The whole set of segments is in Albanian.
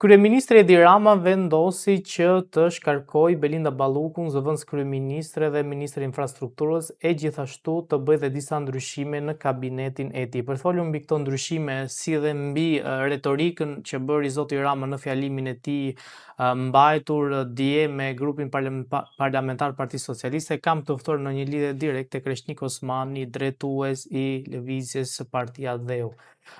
Kryeministri Edi Rama vendosi që të shkarkojë Belinda Ballukun, zëvendës kryeministre dhe ministre infrastrukturës, e gjithashtu të bëjë dhe disa ndryshime në kabinetin e tij. Për të folur mbi këto ndryshime, si dhe mbi retorikën që bëri zoti Rama në fjalimin e tij mbajtur dje me grupin parlamentar Partisë Socialiste, kam të ftuar në një lidhje direkte Kreshnik Osmani, drejtues i lëvizjes së Partia Dheu.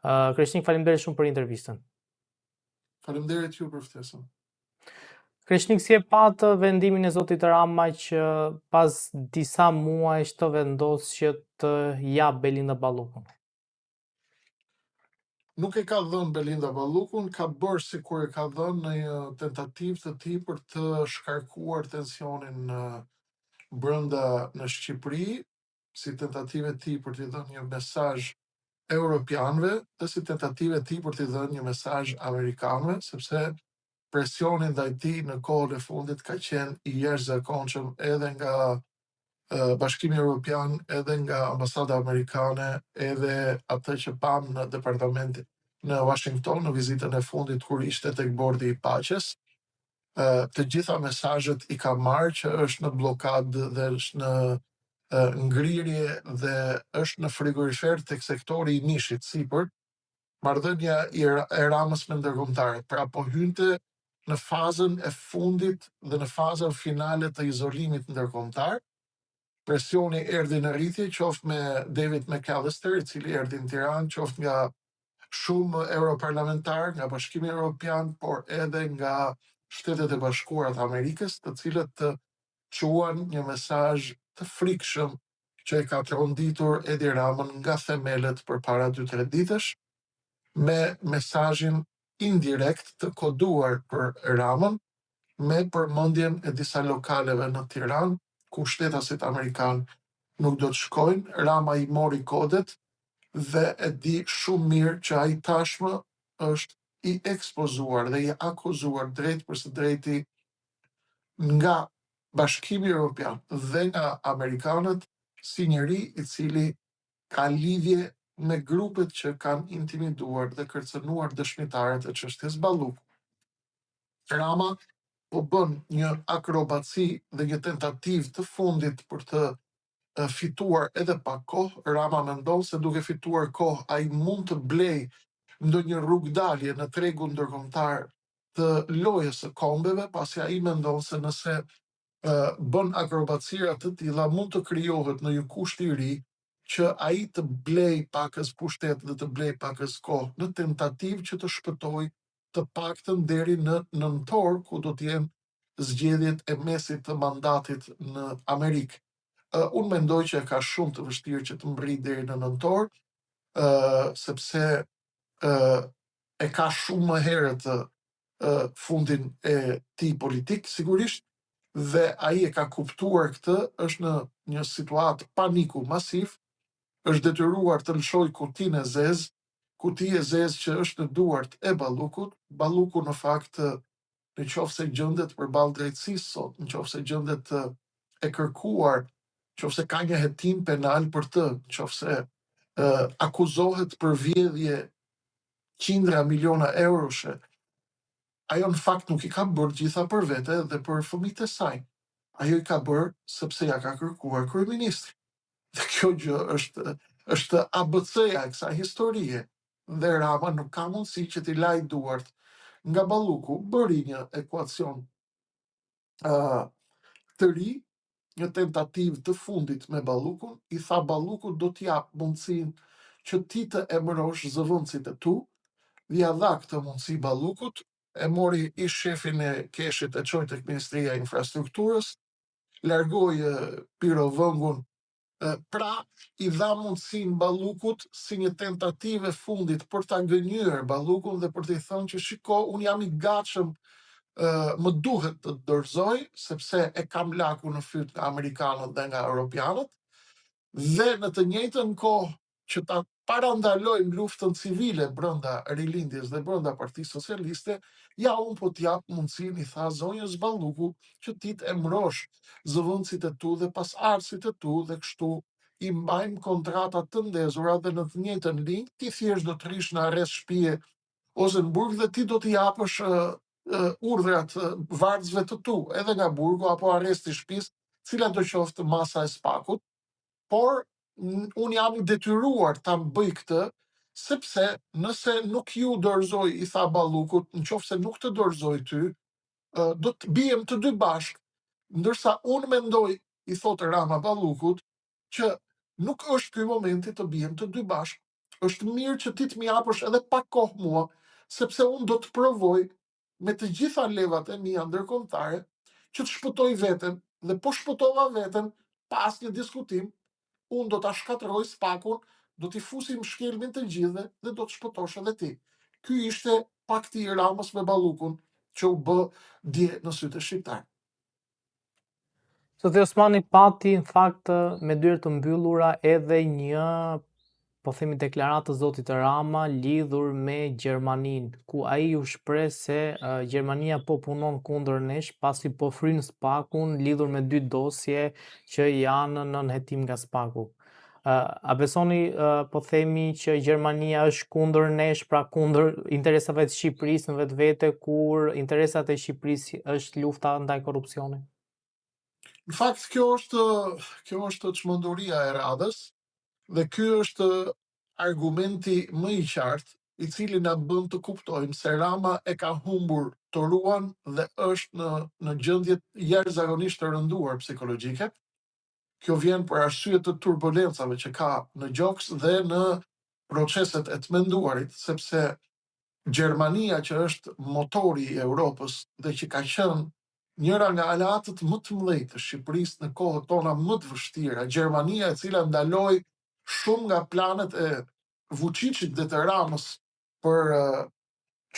Kreshnik, faleminderit shumë për intervistën. Faleminderit ju për ftesën. Kreshnik, si e patë vendimin e zotit Rama që pas disa muajsh të vendos që të jap Belinda Ballukun? Nuk e ka dhënë Belinda Ballukun, ka bërë sikur e ka dhënë në një tentativë të tij për të shkarkuar tensionin brenda në Shqipëri, si tentativë e tij për të dhënë një mesazh europianëve dhe si tentativë e tij për të dhënë një mesazh amerikanëve, sepse presioni ndaj tij në kohën e fundit ka qenë i jashtëzakonshëm edhe nga Bashkimi Evropian, edhe nga ambasada amerikane, edhe atë që pam në departamentin në Washington në vizitën e fundit kur ishte tek bordi i paqes. Të gjitha mesazhet i ka marrë që është në blokadë dhe është në ngrirje dhe është në frigorifer tek sektori i mishit sipër, marrëdhënia e Ramës me ndërkombëtarët. Pra po hynte në fazën e fundit dhe në fazën finale të izolimit ndërkombëtar. Presioni erdhi në rritje, qoftë me David McAllister, i cili erdhi në Tiranë, qoftë nga shumë europarlamentarë, nga Bashkimi Evropian, por edhe nga Shtetet e Bashkuara të Amerikës, të cilët të quan një mesazh të frikshëm që e ka tronditur Edi Ramën nga themelet përpara 2-3 ditësh, me mesazhin indirekt të koduar për Ramën, me përmendjen e disa lokaleve në Tiranë, ku shtetasit amerikan nuk do të shkojnë. Rama i mori kodet dhe e di shumë mirë që ai tashmë është i ekspozuar dhe i akuzuar drejt për së drejti nga Bashkimi Evropian dhe nga amerikanët si njeri i cili ka lidhje me grupet që kanë intimiduar dhe kërcënuar dëshmitarët e çështjes Balluku. Rama po bën një akrobaci dhe një tentativë të fundit për të fituar edhe pak kohë. Rama mendon se duke fituar kohë ai mund të blej ndonjë rrugdalje në tregun ndërkombëtar të lojës së kombeve, pasi ai mendon se nëse bën akrobacira të tilla mund të krijohet në një kusht i ri që ai të blej pakës pushtet dhe të blej pakës kohë në tentativë që të shpëtojë të paktën deri në nëntor, ku do të jenë zgjedhjet e mesit të mandatit në Amerikë. Unë mendoj që ka shumë të vështirë që të mbërrijë deri në nëntor, sepse e ka shumë më herët fundin e tij politik, sigurisht, dhe ai e ka kuptuar këtë, është në një situatë paniku masiv, është detyruar të lëshojë kutinë e zezë, kuti e zezë që është në duart e Ballukut. Balluku në fakt, në qoftë se gjendet përballë drejtësisë sot, në qoftë se gjendet e kërkuar, në qoftë se ka një hetim penal për të, në qoftë se akuzohet për vjedhje qindra miliona euroshe, ajo në fakt nuk i ka bërë gjitha për vete dhe për fëmijët e saj. Ajo i ka bërë sepse ja ka kërkuar kryeministri. Dhe kjo gjë është ABC-ja e kësaj historie. Dhe Rama nuk ka mundësi që t'i lajë duart nga Balluku. Bëri një ekuacion të ri, një tentativë të fundit me Ballukun, i tha Ballukut do t'jap mundësinë që ti të emërosh zëvendësit e tu, dhe ja dha këtë mundësi Ballukut, e mori ish shefin e keshit e çoi tek Ministria e Infrastrukturës, largoi Piro Vëngun, pra i dha mundësinë Ballukut si një tentativë e fundit për ta gënjur Ballukun dhe për t'i thënë që shiko, unë jam i gatshëm, më duhet të dorëzoj, sepse e kam laku në fyt nga amerikanët dhe nga europianët, dhe në të njëjtën kohë që ta parandalojmë luftën civile brenda rilindjes dhe brenda Partisë Socialiste, ja unë po t'jap mundësinë, i tha zonjës Balluku, që ti të emërosh zëvendësit e tu dhe pasardhësit e tu, dhe kështu i mbajmë kontrata të ndezura dhe në të njëjtën linjë, ti thjesht do të rish në arrest shtëpie ose në burg dhe ti do t'i japësh urdhrat vargësve të tu, edhe nga burgu apo arresti i shtëpisë, cila do qoftë masa e spakut, por unë jam i detyruar ta bëj këtë, sepse nëse nuk ju dorëzoj, i tha Ballukut, nëse nuk të dorëzoj ty, do të bijem të dy bashkë, ndërsa unë mendoj, i thotë Rama Ballukut, që nuk është ky momenti të bijem të dy bashkë. Është mirë që ti të më japësh edhe pak kohë mua, sepse unë do të provoj me të gjitha levat e mia ndërkombëtare që të shpëtoj veten, dhe po shpëtova veten pas një diskutim, unë do ta shkatërroj spakun, do t'i fusim shkelmin të gjithëve dhe do të shpëtosh edhe ti. Ky ishte pakti i Ramës me Ballukun që u bë dje në sytë e shqiptar. Zoti Osmani pati në fakt me dyert të mbyllura edhe një, po themi, deklaratë të zotit Rama lidhur me Gjermaninë, ku ai u shpreh se Gjermania po punon kundër nesh pasi po fryn spakun lidhur me dy dosje që janë në hetim nga spaku. A besoni, po themi, që Gjermania është kundër nesh, pra kundër interesave të Shqipërisë në vetvete, kur interesat e Shqipërisë është lufta ndaj korrupsionit? Në fakt, kjo është çmenduria e radhës, dhe ky është argumenti më i qartë i cili na bën të kuptojmë se Rama e ka humbur toruan dhe është në gjendje jashtëzakonisht të rënduar psikologjike. Kjo vjen për arsye të turbulencave që ka në gjoks dhe në proceset e të menduarit, sepse Gjermania, që është motori i Europës dhe që ka qenë njëra nga aleatët më të mëdhenj të Shqipërisë në kohët tona më të vështira, Gjermania e cila ndaloi shumë nga planet e Vučićit dhe të Ramës për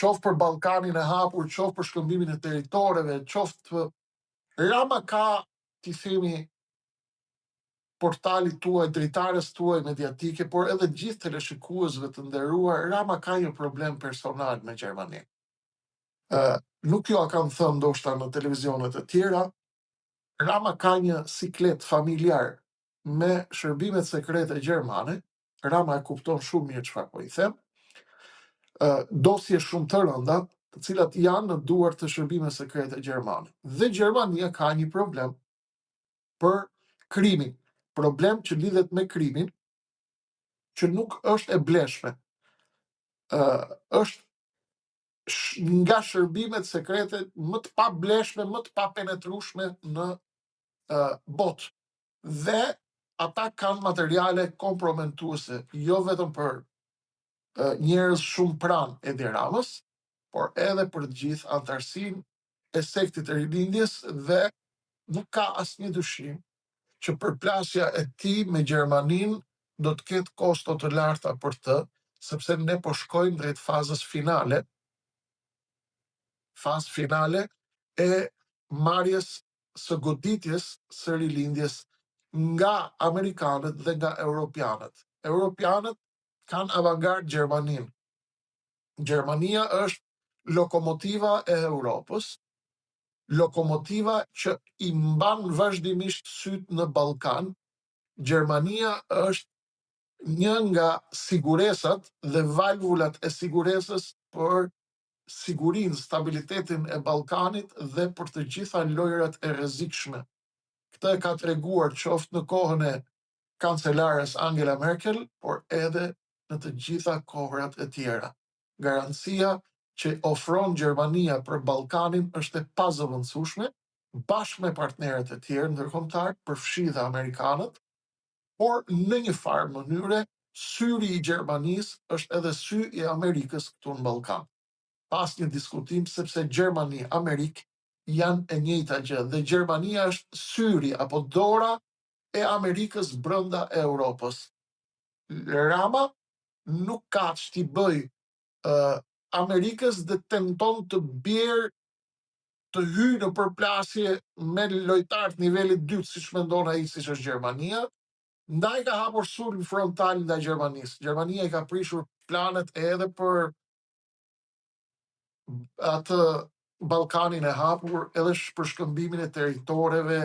qoftë për Ballkanin e hapur, qoftë për shkëmbimin e territoreve, qoftë Rama ka, ti themi, portalit tuaj, dritares tuaj mediatike, por edhe gjithë teleshikuesve të nderuar, Rama ka një problem personal me Gjermaninë. Nuk ju a kanë thënë ndoshta në televizionet e tjera, Rama ka një siklet familjar me shërbimet sekrete gjermane. Rama e kupton shumë mirë çfarë po i them. Dosje shumë të rënda, të cilat janë në duart të shërbimeve sekrete gjermane. Dhe Gjermania ka një problem për krimin, problem që lidhet me krimin, që nuk është e bleshme. Është nga shërbimet sekrete më të pa bleshme, më të pa penetrueshme në botë. Dhe ata kanë materiale komprometuese, jo vetëm për njerëz shumë pranë Edi Ramës, por edhe për të gjithë antarësinë e sektit të rilindjes, dhe nuk ka asnjë dyshim që përplasja e tij me Gjermaninë do të ketë kosto të larta për të, sepse ne po shkojmë drejt fazës finale e marrjes së goditjes së rilindjes nga amerikanët dhe nga europianët. Europianët kanë avangard Gjermaninë. Gjermania është lokomotiva e Europës, lokomotiva që i mban vazhdimisht sytë në Ballkan. Gjermania është një nga siguresat dhe valvulat e siguresës për sigurinë, stabilitetin e Ballkanit dhe për të gjitha lojrat e rrezikshme. Këtë e ka treguar qoftë në kohën e kancelares Angela Merkel, por edhe në të gjitha kohrat e tjera. Garancia që ofron Gjermania për Ballkanin është e pazëvendësueshme, bashkë me partnerët e tjerë ndërkombëtar, përfshi dhe amerikanët, por në një farë mënyre syri i Gjermanisë është edhe sy i Amerikës këtu në Ballkan. Pas një diskutim, sepse Gjermani, Amerikë janë e njëjta gjë, dhe Gjermania është syri apo dora e Amerikës brenda e Europës. Rama nuk ka ç'ti bëj Amerikës dhe tenton të bjerë, të hyjë në përplasje me lojtarë të nivelit dytë, siç mendon ai, siç është Gjermania. Ndaj ka hapur sulm frontal ndaj Gjermanisë. Gjermania i ka prishur planet edhe për atë Ballkanin e hapur, edhe për shkëmbimin e territoreve,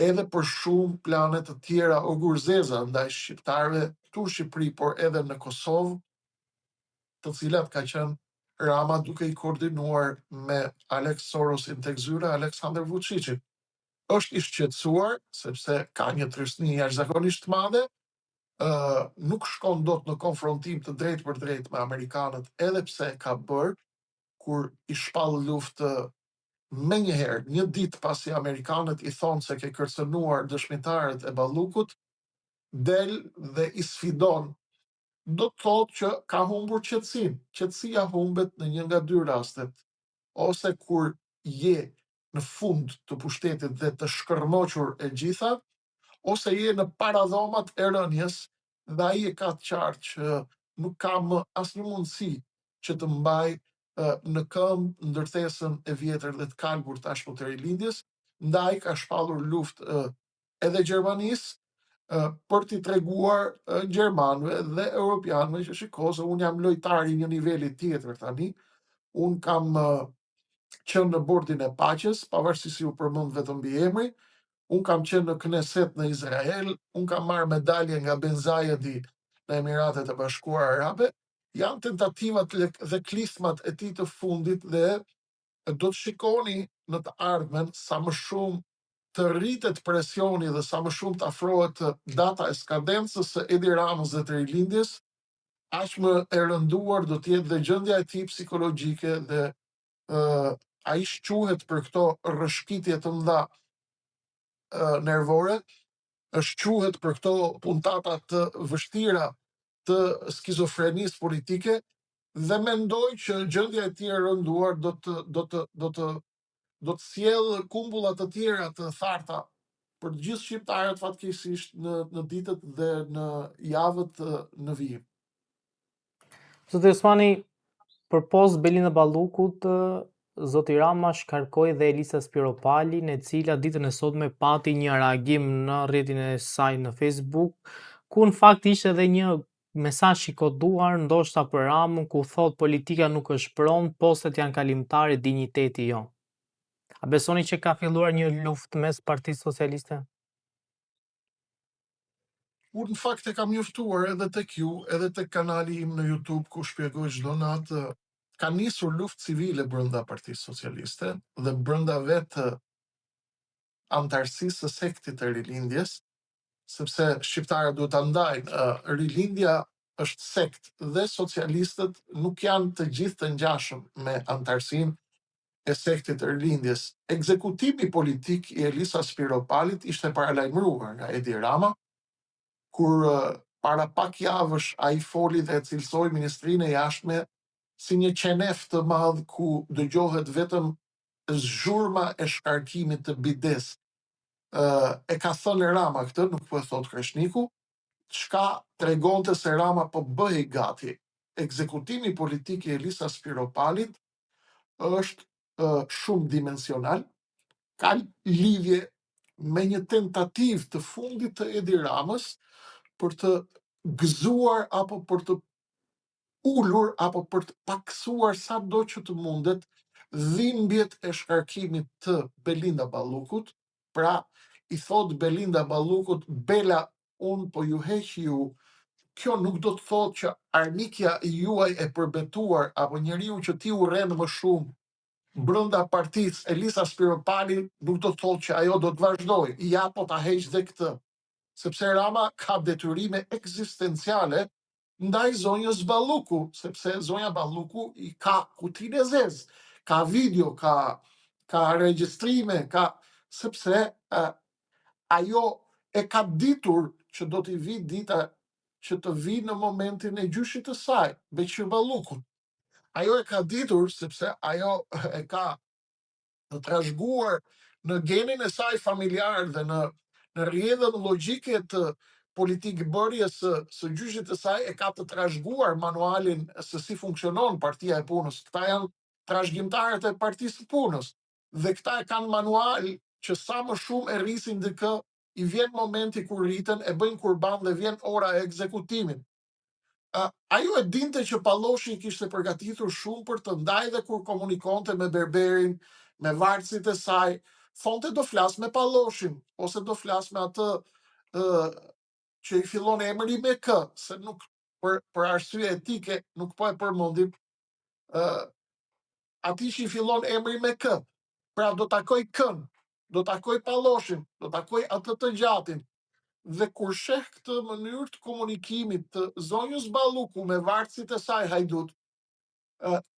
edhe për shumë plane të tjera ogurzeza ndaj shqiptarëve këtu në Shqipëri, por edhe në Kosovë, të cilat ka qenë Rama duke i koordinuar me Alex Sorosin tek zyra Aleksandr Vučićin. Është i shqetësuar sepse ka një trysni jashtëzakonisht të madhe, nuk shkon dot në konfrontim të drejtë për drejtë me amerikanët, edhe pse ka bërë kur i shpall luftë me njëherë, një ditë pasi amerikanët i thonë se ke kërcënuar dëshmitarët e Ballukut, del dhe i sfidon. Do të thotë që ka humbur qetësinë. Qetësia humbet në një nga dy rastet. Ose kur je në fund të pushtetit dhe të shkërmoqur e gjitha, ose je në paradhomat e rënjes dhe ai e ka të qartë që nuk ka më asnjë mundësi që të mbaj në këmbë ndërtesën e vjetër dhe të kalbur tashmë të rilindjes, ndaj ka shpallur luftë edhe Gjermanisë, për t'i treguar gjermanëve dhe europianëve që shiko se unë jam lojtar i një niveli tjetër tani, unë kam qenë në bordin e paqes, pavarësisht se u përmend vetëm mbiemri, unë kam qenë në Kneset në Izrael, unë kam marrë medalje nga Ben Zayedi në Emiratet e Bashkuara Arabe, janë tentativat dhe klismat e tij të fundit dhe do të shikoni në të ardhmen sa më shumë të rritet presioni dhe sa më shumë të afrohet data e skadencës së Edi Ramës dhe të rilindjes, aq më e rënduar do të jetë dhe gjendja e tij psikologjike dhe ai shquhet për këto rrëshqitje të mëdha nervore, shquhet për këto puntata të vështira të skizofrenisë politike dhe mendoj që gjendja e tij e rënduar do të sjell kumbulla të tjera të tharta për të gjithë shqiptarët fatkeqësisht në ditët dhe në javët në vijim. Zoti Osmani, përpos Belinda Ballukut, zoti Rama shkarkoi dhe Elisa Spiropalin, e cila ditën e sotme pati një reagim në rrjetin e saj në Facebook, ku në fakt ishte edhe një mesazh i koduar ndoshta për Ramën, ku thot politika nuk është pronë, postet janë kalimtare, dinjiteti jo. A besoni që ka filluar një luftë mes Partisë Socialiste? Unë në fakt e kam njoftuar edhe tek ju, edhe tek kanali im në YouTube ku shpjegoj çdo natë, ka nisur luftë civile brenda Partisë Socialiste dhe brenda vetë antarësisë së sektit të rilindjes, sepse shqiptarët duhet ta ndajnë, rilindja është sekt dhe socialistët nuk janë të gjithë të ngjashëm me antarësinë e sektit të rilindjes. Ekzekutimi politik i Elisa Spiropalit ishte paralajmëruar nga Edi Rama, kur para pak javësh ai foli dhe cilësoi Ministrinë e Jashtme si një qenef të madh ku dëgjohet vetëm zhurma e shkarkimit të bides. E ka thënë Rama këtë, nuk po e thot Kreshniku, çka tregonte se Rama po bëhej gati. Ekzekutimi politik i Elisa Spiropalit është shumë dimensional, ka lidhje me një tentativë të fundit të Edi Ramës për të gëzuar apo për të ulur apo për të paksuar sado që të mundet dhimbjet e shkarkimit të Belinda Ballukut. Pra, i thot Belinda Ballukut, Bela, unë po ju heq ju, kjo nuk do të thotë që armikja juaj e përbetuar apo njeriu që ti urren më shumë brenda partisë Elisa Spiropali nuk do të thotë që ajo do të vazhdojë. Ja, po ta heq dhe këtë. Sepse Rama ka detyrime ekzistenciale ndaj zonjës Balluku, sepse zonja Balluku i ka kutinë e zezë, ka video, ka regjistrime, sepse ajo e ka ditur që do t'i vi dita që të vi në momentin e gjyshit të saj, Beqir Ballukut. Ajo e ka ditur sepse ajo e ka të trashëguar në genin e saj familjar dhe në rrjedhën logjike të politikbërjes së gjyshit të saj, e ka të trashëguar manualin se si funksionon Partia e Punës. Këta janë trashëgimtarët e Partisë së Punës dhe këta e kanë manual që sa më shumë e rrisin dikë, i vjen momenti kur rriten, e bëjnë kurban dhe vjen ora e ekzekutimit. Ajo e dinte që Palloshi kishte përgatitur shumë për të ndaj dhe kur komunikonte me Berberin, me varësit e saj, thonte do flas me Palloshin, ose do flas me atë që i fillon emri me K, se nuk për arsye etike nuk po e përmendim, ati që I fillon emri me K, pra do takoj Kën, do takoj Palloshin, do takoj atë të gjatin, dhe kur sheh këtë mënyrë të komunikimit të zonjës Balluku me varësit e saj hajdut,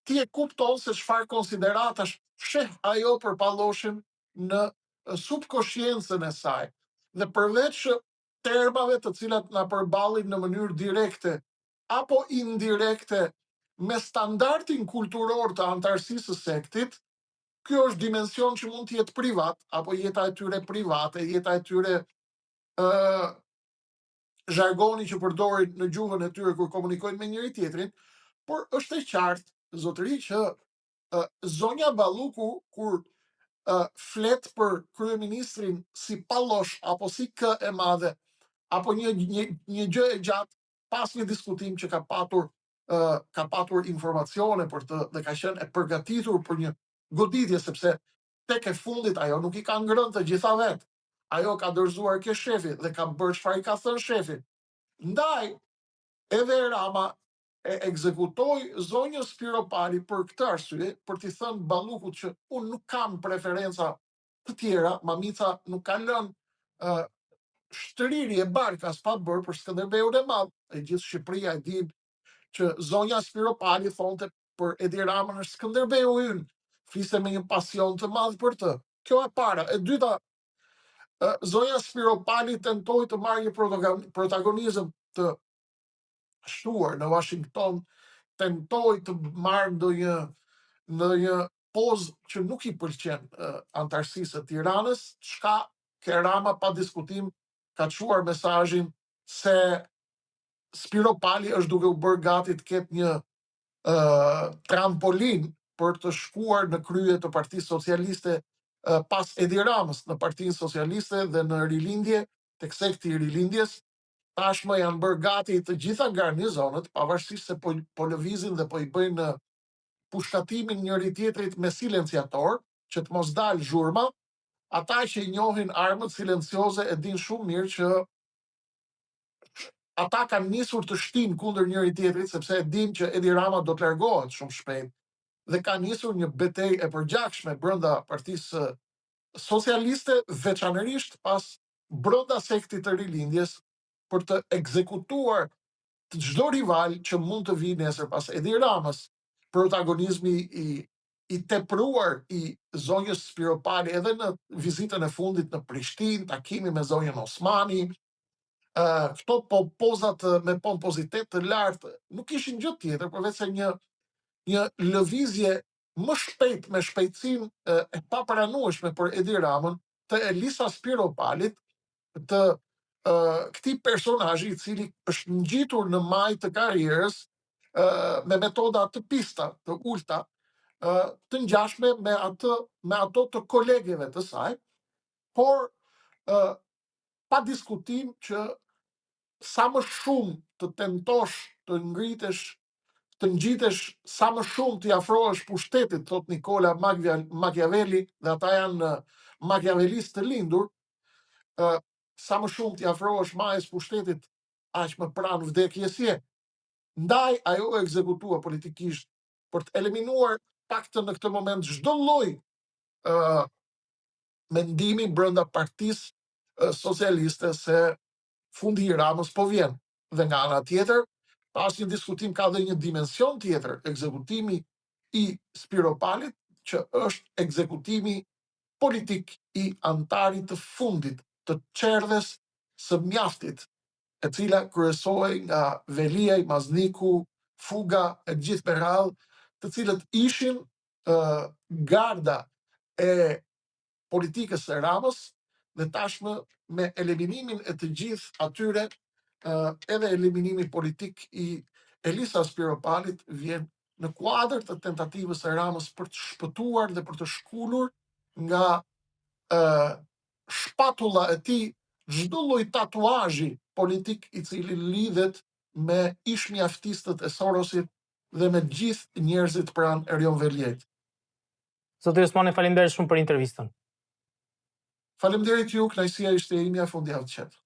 ti e kupton se çfarë konsideratash sheh ajo për Palloshin në subkonsciencën e saj. Dhe përveç termave të cilat na përballin në mënyrë direkte apo indirekte me standardin kulturor të antarësisë së sektit, ky është dimension që mund të jetë privat, apo jeta e tyre private, jeta e tyre zhargoni që përdorin në gjuhën e tyre kur komunikojnë me njëri tjetrin, por është e qartë, zotëri, që zonja Balluku, kur flet për kryeministrin si Pallosh, apo si K e madhe, apo një gjë e gjatë, pas një diskutim që ka patur informacione për të, dhe ka qenë e përgatitur për një goditje, sepse tek e fundit ajo nuk I ka ngrënë të gjitha vetë. Ajo ka dorëzuar ke shefi dhe ka bërë çfarë I ka thënë shefi. Ndaj, edhe Rama e ekzekutoi zonjën Spiropali për këtë arsye, për t'i thënë Ballukut që unë nuk kam preferenca të tjera, mamica nuk ka lënë shtrirje barkas pa bërë për Skënderbeun e Madh. E gjithë Shqipëria e din që zonja Spiropali thonte për Edi Ramën është Skënderbeu ynë, fliste me një pasion të madh për të. Kjo e para. E dyta, zonja Spiropali tentoi të marrë një protagonizëm të shtuar në Washington, tentoi të marrë ndonjë pozë që nuk I pëlqen antarësisë së Tiranës, çka ke Rama pa diskutim ka çuar mesazhin se Spiropali është duke u bërë gati të ketë një trampolin për të shkuar në krye të Partisë Socialiste pas Edi Ramës, në Partinë Socialiste dhe në rilindje, tek sekti I rilindjes. Tashmë janë bërë gati të gjitha garnizonët, pavarësisht se po lëvizin dhe po I bëjnë pushkatimin njëri tjetrit me silenciator, që të mos dalë zhurma. Ata që I njohin armët silencioze e din shumë mirë që ata kanë nisur të shtinë kundër njëri tjetrit, sepse e din që Edi Rama do të largohet shumë shpejt, dhe ka nisur një betejë e përgjakshme brenda Partisë Socialiste, veçanërisht pas brenda sektit të rilindjes, për të ekzekutuar të çdo rival që mund të vijë nesër pas Edi Ramës. Protagonizmi I tepruar I zonjës Spiropali edhe në vizitën e fundit në Prishtinë, takimi me zonjën Osmani, këto pozat me pompozitet të lartë nuk ishin gjë tjetër përveç se një lëvizje më shpejt me shpejtësinë e papranueshme për Edi Ramën të Elisa Spiropalit, të këtij personazhi I cili është ngjitur në majë të karrierës me metoda të pista, të ulta, të ngjashme me ato të kolegeve të saj, por pa diskutim që sa më shumë të tentosh të ngritesh, të ngjitesh sa më shumë të afrohesh pushtetit, thot Nicola Machiavelli, dhe ata janë machiavellistë të lindur, sa më shumë të afrohesh majës pushtetit, aq më pranë vdekjes je. Ndaj ajo e ekzekutua politikisht për të eliminuar paktën në këtë moment çdo lloj mendimi brenda Partisë Socialiste se fundi I Ramës po vjen. Dhe nga ana tjetër, pas një diskutim ka dhe një dimension tjetër, ekzekutimi I Spiropalit, që është ekzekutimi politik I antarit të fundit të çerdhes së mjaftit, e cila kryesohej nga Velia, Mazniku, Fuga e gjithë me radhë, të cilët ishin garda e politikës së Ramës, dhe tashmë me eliminimin e të gjithë atyre, edhe eliminimi politik I Elisa Spiropalit vjen në kuadër të tentativës së Ramës për të shpëtuar dhe për të shkulur nga shpatulla e tij çdo lloj tatuazhi politik I cili lidhet me ishmjaftistët e Sorosit dhe me gjithë njerëzit pranë Erion Veliet. Zoti Osmani, faleminderit shumë për intervistën. Faleminderit ju, kënaqësia ishte imja, fundjavë të qetë.